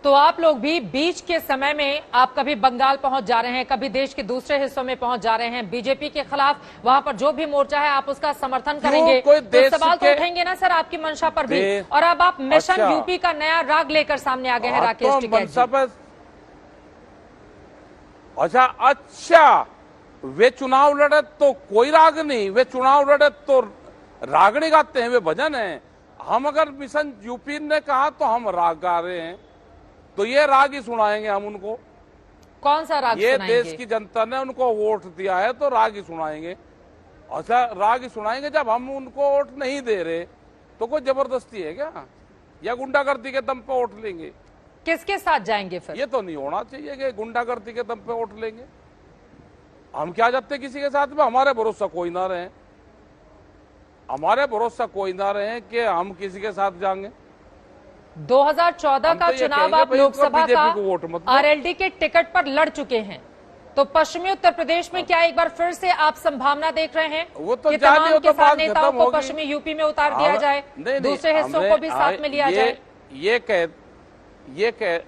तो आप लोग भी बीच के समय में आप कभी बंगाल पहुंच जा रहे हैं, कभी देश के दूसरे हिस्सों में पहुंच जा रहे हैं, बीजेपी के खिलाफ वहां पर जो भी मोर्चा है आप उसका समर्थन करेंगे, तो सवाल तो उठेंगे ना सर आपकी मंशा पर भी। और अब आप मिशन यूपी का नया राग लेकर सामने आ गए हैं राकेश टिकैत जी। अच्छा, वे चुनाव लड़े तो कोई राग नहीं, वे चुनाव लड़े तो रागड़ी गाते हैं, वे भजन है। हम अगर मिशन यूपी ने कहा तो हम राग गा रहे हैं, तो ये राग ही सुनाएंगे हम उनको। कौन सा राग ये सुनाएंगे? देश की जनता ने उनको वोट दिया है तो राग ही सुनाएंगे। अच्छा, राग ही सुनाएंगे। जब हम उनको वोट नहीं दे रहे तो कोई जबरदस्ती है क्या, या गुंडागर्दी के दम पे वोट लेंगे? किसके साथ जाएंगे फिर? ये तो नहीं होना चाहिए कि गुंडागर्दी के दम पे वोट लेंगे। हम क्या जाते किसी के साथ में? हमारे भरोसा कोई ना रहे, हमारे भरोसा कोई ना रहे कि हम किसी के साथ जाएंगे। 2014 का चुनाव आप लोकसभा का आरएलडी के टिकट पर लड़ चुके हैं, तो पश्चिमी उत्तर प्रदेश में क्या एक बार फिर से आप संभावना देख रहे हैं वो तो कि तमाम किसान नेताओं को पश्चिमी यूपी में उतार दिया जाए, दूसरे हिस्सों को भी साथ में लिया जाए? ये कह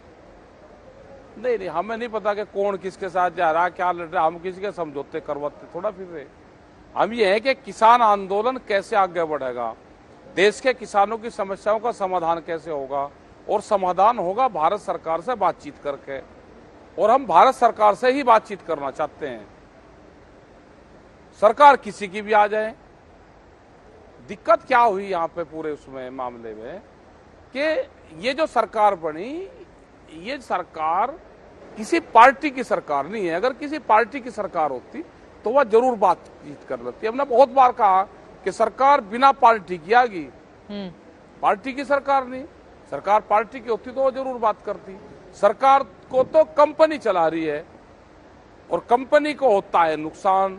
नहीं, हमें नहीं पता कि कौन किसके साथ जा रहा, क्या लड़ रहा। हम किसी के समझौते करवाते थोड़ा फिर रहे। हम ये है कि किसान आंदोलन कैसे आगे बढ़ेगा, देश के किसानों की समस्याओं का समाधान कैसे होगा, और समाधान होगा भारत सरकार से बातचीत करके, और हम भारत सरकार से ही बातचीत करना चाहते हैं। सरकार किसी की भी आ जाए। दिक्कत क्या हुई यहाँ पे पूरे उसमें मामले में कि ये जो सरकार बनी, ये सरकार किसी पार्टी की सरकार नहीं है। अगर किसी पार्टी की सरकार होती तो वह जरूर बातचीत कर लेती। हमने बहुत बार कहा कि सरकार बिना पार्टी की आ गई, पार्टी की सरकार नहीं। सरकार पार्टी की होती तो वो जरूर बात करती। सरकार को तो कंपनी चला रही है और कंपनी को होता है नुकसान,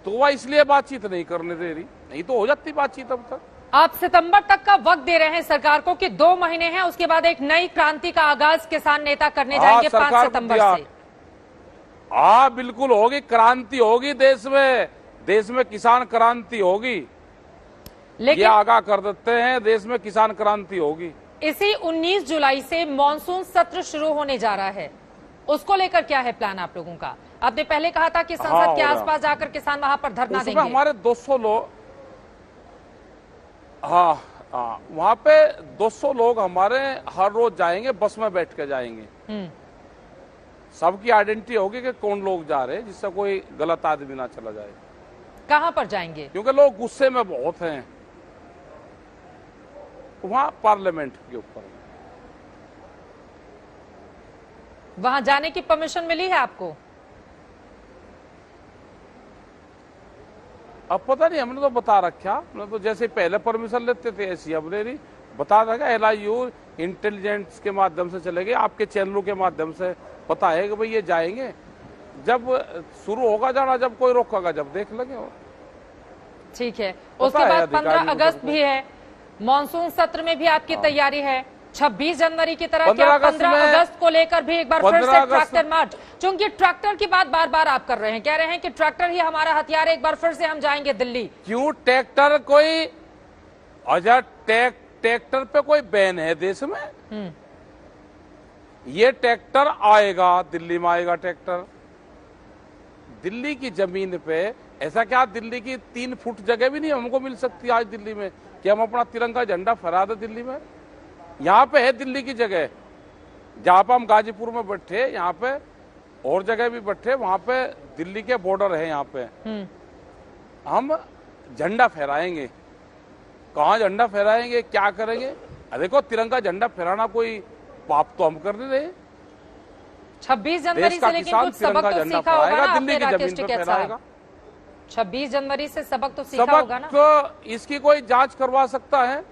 तो वह इसलिए बातचीत नहीं करने दे रही, नहीं तो हो जाती बातचीत अब तक। आप सितंबर तक का वक्त दे रहे हैं सरकार को कि 2 महीने हैं, उसके बाद एक नई क्रांति का आगाज किसान नेता करने जाएंगे 5 सितंबर से। हाँ, बिल्कुल होगी, क्रांति होगी देश में किसान क्रांति होगी। लेकिन ये आगाह कर देते हैं, देश में किसान क्रांति होगी। इसी 19 जुलाई से मॉनसून सत्र शुरू होने जा रहा है, उसको लेकर क्या है प्लान आप लोगों का? आपने पहले कहा था कि संसद के आसपास जाकर किसान वहां पर धरना देंगे। हमारे 200 लोग, हाँ, वहां पे 200 लोग हमारे हर रोज जाएंगे, बस में बैठ के जाएंगे। सबकी आइडेंटिटी होगी कि कौन लोग जा रहे हैं, जिससे कोई गलत आदमी ना चला जाए। कहां पर जाएंगे? क्योंकि लोग गुस्से में बहुत हैं। वहां पार्लियामेंट के ऊपर। वहां जाने की परमिशन मिली है आपको? अब पता नहीं, हमने तो बता रखा, हमने तो जैसे पहले परमिशन लेते थे ऐसी अब ले रही। बता रखा LIU इंटेलिजेंस के माध्यम से चलेगी, आपके चैनलों के माध्यम से पता है कि भाई ये जाएंगे। जब शुरू होगा जाना, जब कोई रोकेगा, जब देख लगे। ठीक है, उसके बाद 15 अगस्त भी है, मॉनसून सत्र में भी आपकी तैयारी है। 26 जनवरी की तरह क्या 15 अगस्त को लेकर भी एक बार फिर से ट्रैक्टर मार्च? क्योंकि ट्रैक्टर की बात बार बार आप कर रहे हैं, कह रहे हैं कि ट्रैक्टर ही हमारा हथियार है, एक बार फिर से हम जाएंगे दिल्ली। क्यों ट्रैक्टर कोई, अच्छा ट्रैक्टर पे कोई बैन है देश में? ये ट्रैक्टर आएगा, दिल्ली में आएगा ट्रैक्टर, दिल्ली की जमीन पे। ऐसा क्या दिल्ली की 3 फुट जगह भी नहीं हमको मिल सकती आज दिल्ली में कि हम अपना तिरंगा झंडा फहरा दे दिल्ली में? यहाँ पे है दिल्ली की जगह, जहाँ पे हम गाजीपुर में बैठे, यहाँ पे और जगह भी बैठे, वहां पे दिल्ली के बॉर्डर है। यहाँ पे हम झंडा फहराएंगे। कहाँ झंडा फहराएंगे, क्या करेंगे? देखो, तिरंगा झंडा फहराना कोई पाप तो हम कर नहीं रहे। 26 जनवरी से लेकिन कुछ सबक तो सीखा होगा ना आपने राकेश टिकैत साहब? 26 जनवरी से सबक तो सीखा होगा ना? तो इसकी कोई जांच करवा सकता है?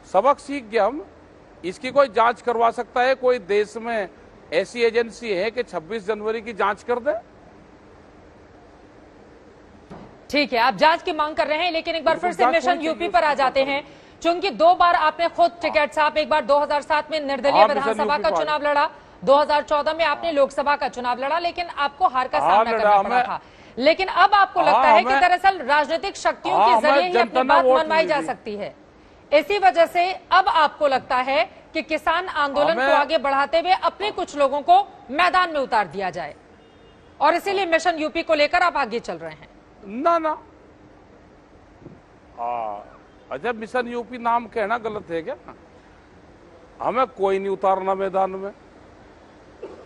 सबक सीख गया हम, इसकी कोई जांच करवा सकता है? कोई देश में ऐसी एजेंसी है कि 26 जनवरी की जांच कर दे? ठीक है, आप जांच की मांग कर रहे हैं, लेकिन एक बार फिर से मिशन यूपी पर आ जाते हैं। चूंकि 2 बार आपने खुद टिकैत साहब, एक बार 2007 में निर्दलीय विधानसभा का चुनाव लड़ा, 2014 में आपने लोकसभा का चुनाव लड़ा, लेकिन आपको हार का सामना करना पड़ा था। लेकिन अब आपको लगता है कि दरअसल राजनीतिक शक्तियों के जरिए ही अपनी बात मनवाई जा सकती है। इसी वजह से अब आपको लगता है कि किसान आंदोलन को आगे बढ़ाते हुए अपने कुछ लोगों को मैदान में उतार दिया जाए, और इसीलिए मिशन यूपी को लेकर आप आगे चल रहे हैं? ना अच्छा, मिशन यूपी नाम कहना गलत है क्या? हमें कोई नहीं उतारना मैदान में,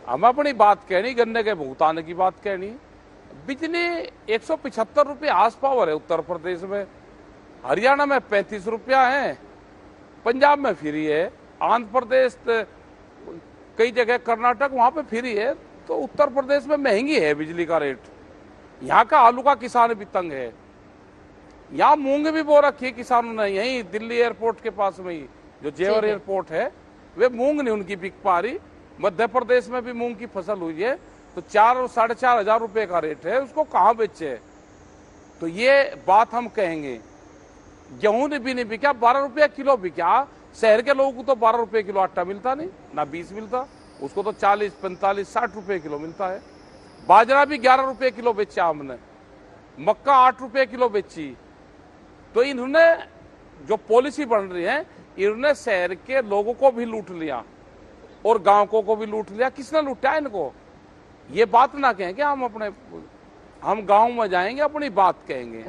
हमें अपनी बात कहनी, गन्ने के भुगतान की बात कहनी। बिजली 175 रुपये हाउस पावर है उत्तर प्रदेश में, हरियाणा में 35 रुपया है, पंजाब में फ्री है, आंध्र प्रदेश कई जगह, कर्नाटक वहां पे फ्री है। तो उत्तर प्रदेश में महंगी है बिजली का रेट। यहाँ का आलू का किसान भी तंग है, यहाँ मूंग भी बो रखी है किसानों ने, यही दिल्ली एयरपोर्ट के पास में ही जो जेवर एयरपोर्ट है, वे मूंग नहीं उनकी बिक पा रही। मध्य प्रदेश में भी मूंग की फसल हुई है, तो 4 और 4.5 हजार रुपए का रेट है, उसको कहाँ बेचे? तो ये बात हम कहेंगे। गेहूं ने भी नहीं बिका, 12 रुपया किलो बिका। शहर के लोगों को तो 12 रुपये किलो आटा मिलता नहीं, ना 20 मिलता, उसको तो 40, 45, 60 रुपए किलो मिलता है। बाजरा भी 11 रुपए किलो बेचा हमने, मक्का 8 रुपए किलो बेची। तो इन्होंने जो पॉलिसी बन रही है, इन्होंने शहर के लोगों को भी लूट लिया और गांव को भी लूट लिया। किसने लूटा इनको? ये बात ना कहें कि हम गांव में जाएंगे अपनी बात कहेंगे।